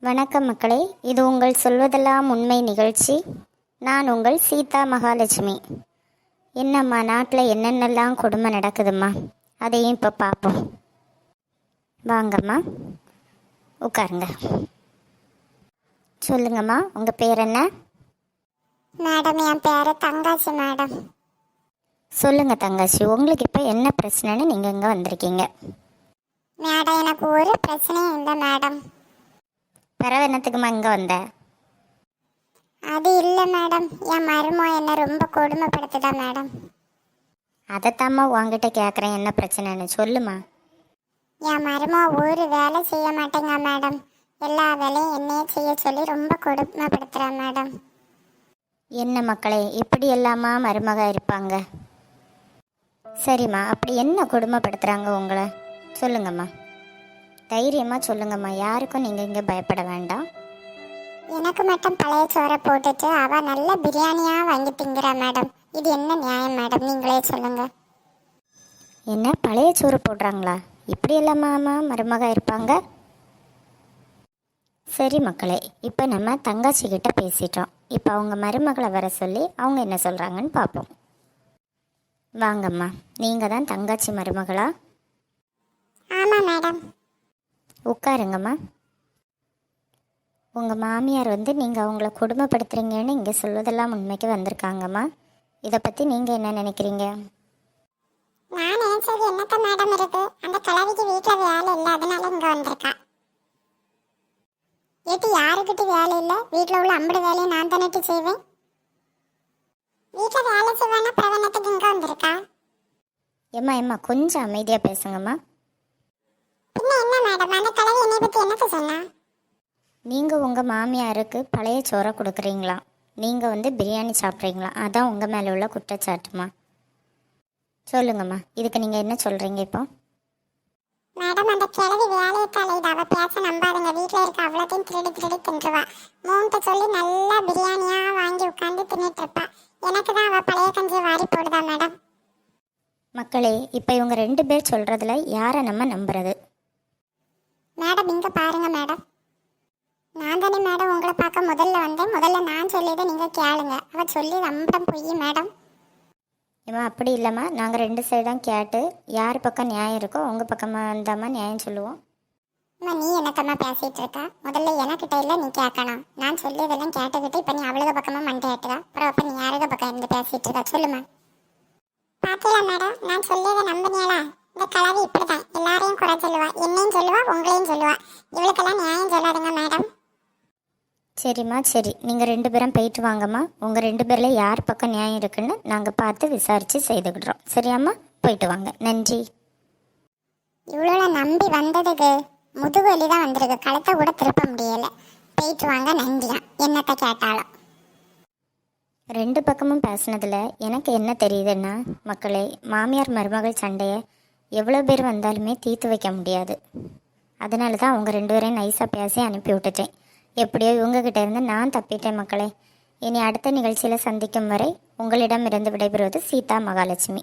வணக்கம் மக்களே, இது உங்கள் சொல்வதெல்லாம் உண்மை நிகழ்ச்சி. நான் உங்கள் சீதா மகாலட்சுமி. என்னம்மா நாட்டில் என்னென்னலாம் கொடுமை நடக்குதும்மா, அதையும் இப்போ பார்ப்போம். வாங்கம்மா, உட்காருங்க. சொல்லுங்கம்மா, உங்கள் பேர் என்ன? மேடம், என் பேர் தங்காச்சி மேடம். சொல்லுங்கள் தங்காச்சி, உங்களுக்கு இப்போ என்ன பிரச்சனைன்னு நீங்கள் இங்கே வந்திருக்கீங்க? மேடம், எனக்கு ஒரு பிரச்சனையும் இல்லை மேடம். பிறகு என்னத்துக்குமா இங்கே வந்த? அது இல்லை மேடம், என் மருமோ என்னை ரொம்ப கொடுமைப்படுத்துதா மேடம். அதைத்தாம்மா உங்ககிட்ட கேட்குறேன், என்ன பிரச்சனைன்னு சொல்லுமா. என் மருமோ ஒரு வேலை செய்ய மாட்டேங்க மேடம். எல்லா வேலையும் என்னையே செய்ய சொல்லி ரொம்ப கொடுமைப்படுத்துகிறா மேடம். என்ன மக்களே, இப்படி எல்லாமா மருமக இருப்பாங்க? சரிம்மா, அப்படி என்ன கொடுமைப்படுத்துகிறாங்க உங்களை? சொல்லுங்கம்மா, தைரியமாக சொல்லுங்கம்மா. யாருக்கும் நீங்கள் இங்கே பயப்பட வேண்டாம். எனக்கு மட்டும் பழைய சோறை போட்டுட்டு அவள் நல்ல பிரியாணியாக வாங்கி திங்கிறா மேடம். இது என்ன நியாயம் மேடம், நீங்களே சொல்லுங்கள். என்ன பழைய சோறு போடுறாங்களா? இப்படி எல்லாமா மருமக இருப்பாங்க? சரி மக்களே, இப்போ நம்ம தங்காச்சிக்கிட்ட பேசிட்டோம். இப்போ அவங்க மருமகளை வர சொல்லி அவங்க என்ன சொல்கிறாங்கன்னு பார்ப்போம். வாங்கம்மா, நீங்கள் தான் தங்காச்சி மருமகளா? ஆமாம் மேடம். உட்காருங்கம்மா. உங்கள் மாமியார் நீங்கள் அவங்கள கொடுமைப்படுத்துகிறீங்கன்னு இங்கே சொல்வதெல்லாம் உண்மைக்கு வந்திருக்காங்கம்மா. இதை பற்றி நீங்கள் என்ன நினைக்கிறீங்க? நான் நினைச்சது என்னத்த மேடம் இருக்கு, அந்த கிழவிக்கு வீட்டில் வேலை இல்லை, அதனால இங்கே வந்திருக்கா. ஏட்டி, யாருக்கிட்ட வேலை இல்லை? வீட்டில் உள்ள 50 வேலையை நான் தானே செய்வேன். வீட்டில் வேலை செய்வேன்னா பிரவணத்துக்கு இங்கே வந்திருக்கா. எம்மா கொஞ்சம் அமைதியாக பேசுங்கம்மா. பின்ன என்ன மேடம், அந்த கிழவி என்னை பற்றி என்னத்த சொன்னா? நீங்கள் உங்கள் மாமியாருக்கு பழைய சோறை கொடுக்குறீங்களா? நீங்கள் பிரியாணி சாப்பிட்றீங்களா? அதான் உங்கள் மேலே உள்ள குற்றச்சாட்டுமா. சொல்லுங்கம்மா, இதுக்கு நீங்கள் என்ன சொல்கிறீங்க இப்போ? மேடம், அந்த கிழவி வேலையை தலையிட அவள் பேச நம்பாதுங்க. வீட்டில் இருக்க அவ்வளோத்தையும் திருடி தின்றுவா. மூன்ட்ட சொல்லி நல்லா பிரியாணியாக வாங்கி உட்காந்து தின்னுட்டு இருப்பா. எனக்கு தான் அவள் பழைய கஞ்சியை வாரி போடுதா மேடம். மக்களே, இப்போ இவங்க 2 பேர் சொல்கிறதுல யாரை நம்ம நம்புறது? மேடம், இங்கே பாருங்க மேடம். நான் தானே மேடம் உங்களை பார்க்க முதல்ல வந்தேன். முதல்ல நான் சொல்லியதை நீங்கள் கேளுங்க. அவள் சொல்லி நம்படம் பொய் மேடம். ஏம்மா அப்படி இல்லைம்மா, நாங்கள் 2 சைடும் கேட்டு யார் பக்கம் நியாயம் இருக்கோ உங்கள் பக்கமாக வந்தாம்மா நியாயம் சொல்லுவோம். அம்மா, நீ என்னத்தம்மா பேசிகிட்டு இருக்கா? முதல்ல எனக்கிட்ட இல்லை, நீ கேட்கணும். நான் சொல்லியதெல்லாம் கேட்டுக்கிட்டு இப்போ நீ அவளுக பக்கமாக மண்டை ஏட்டுறா. அப்புறம் அப்போ நீ யாருக பக்கம் இருந்து பேசிகிட்டு இருக்கா? சொல்லுமா. பார்த்தீங்களா மேடம், நான் சொல்லியதை நம்பினியாளா? இந்த கலவி இப்படி தான் எல்லாரையும் குறை சொல்லுவா. என்னையும் சொல்லுவா, உங்களையும் சொல்லுவா. இவளுக்கெல்லாம் நியாயம் சொல்லாதுங்க மேடம். சரிம்மா, சரி, நீங்கள் 2 பேரும் போயிட்டு வாங்கம்மா. உங்கள் 2 பேரில் யார் பக்கம் நியாயம் இருக்குன்னு நாங்கள் பார்த்து விசாரித்து செய்துக்கிடுறோம். சரியாம்மா, போயிட்டு வாங்க. நன்றி. இவ்வளோ நம்பி வந்ததுக்கு முதுகு வலி தான் வந்திருக்கு. கழுத்தை கூட திருப்ப முடியலை. போயிட்டு வாங்க, நன்றியா என்னத்தை கேட்டாலும். 2 பக்கமும் பேசுனதில் எனக்கு என்ன தெரியுதுன்னா, மக்களே, மாமியார் மருமகள் சண்டையை எவ்வளோ பேர் வந்தாலுமே தீர்த்து வைக்க முடியாது. அதனால தான் அவங்க 2 பேரையும் நைஸாக பேசி அனுப்பி விட்டுட்டேன். எப்படியோ இவங்ககிட்ட இருந்து நான் தப்பிட்டேன் மக்களே. இனி அடுத்த நிகழ்ச்சியில் சந்திக்கும் வரை உங்களிடமிருந்து விடைபெறுவது சீதா மகாலட்சுமி.